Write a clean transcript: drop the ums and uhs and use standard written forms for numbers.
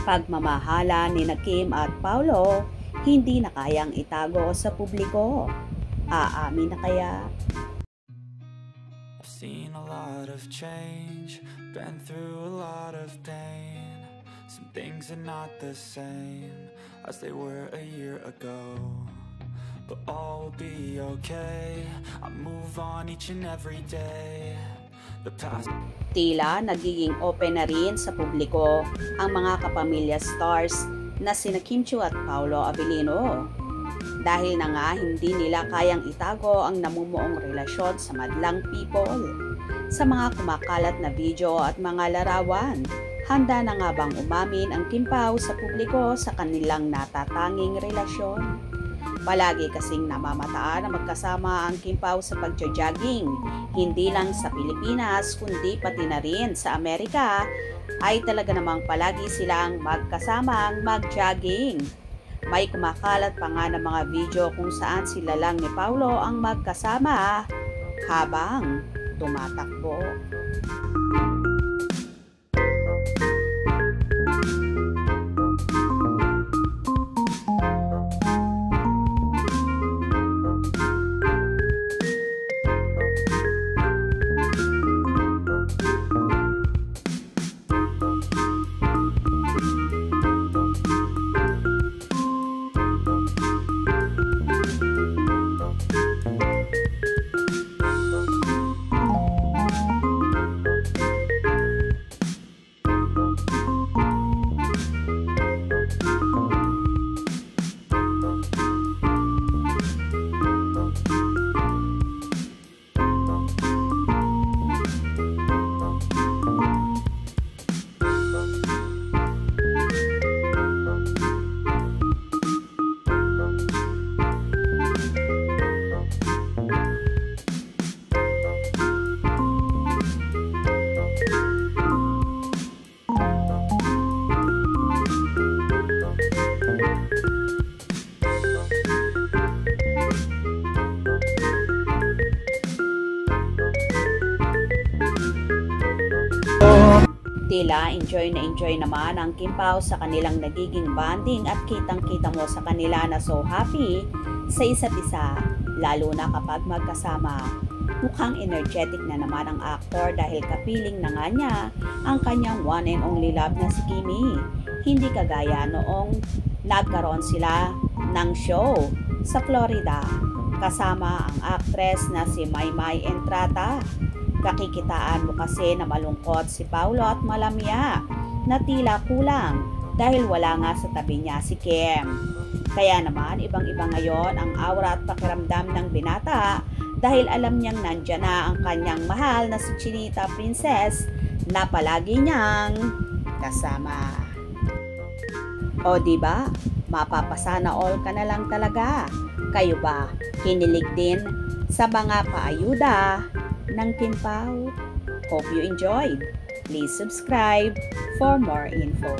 Pagmamahala ni Kim at Paolo, hindi na kayang itago sa publiko. Aamin na kaya? I've seen a lot of change, been through a lot of pain. Some things are not the same as they were a year ago, but all will be okay. I move on each and every day. The past. Tila nagiging open na rin sa publiko ang mga kapamilya stars na sina Kim Chiu at Paolo Abilino. Dahil na nga hindi nila kayang itago ang namumuong relasyon sa madlang people. Sa mga kumakalat na video at mga larawan, handa na nga bang umamin ang Kim Pao sa publiko sa kanilang natatanging relasyon? Palagi kasing namamataan na magkasama ang Kim Pao sa pagja-jogging, hindi lang sa Pilipinas kundi pati na rin sa Amerika, ay talaga namang palagi silang magkasamang mag-jogging. May kumakalat pa nga ng mga video kung saan sila lang ni Paolo ang magkasama habang tumatakbo. Tila enjoy na enjoy naman ang Kim Pao sa kanilang nagiging bonding at kitang-kita mo sa kanila na so happy sa isa't isa, lalo na kapag magkasama. Mukhang energetic na naman ang actor dahil kapiling na nga niya ang kanyang one and only love na si Kimi. Hindi kagaya noong nagkaroon sila ng show sa Florida kasama ang actress na si Maymay Entrata. Kakikitaan mo kasi na malungkot si Paolo at malamya na tila kulang dahil wala nga sa tabi niya si Kim. Kaya naman ibang-iba ngayon ang aura at pakiramdam ng binata dahil alam niyang nandyan na ang kanyang mahal na si Chinita Princess na palagi niyang kasama. O diba, mapapasana all ka na lang talaga. Kayo ba, kinilig din sa mga paayuda ng Kim Pao? Hope you enjoyed. Please subscribe for more info.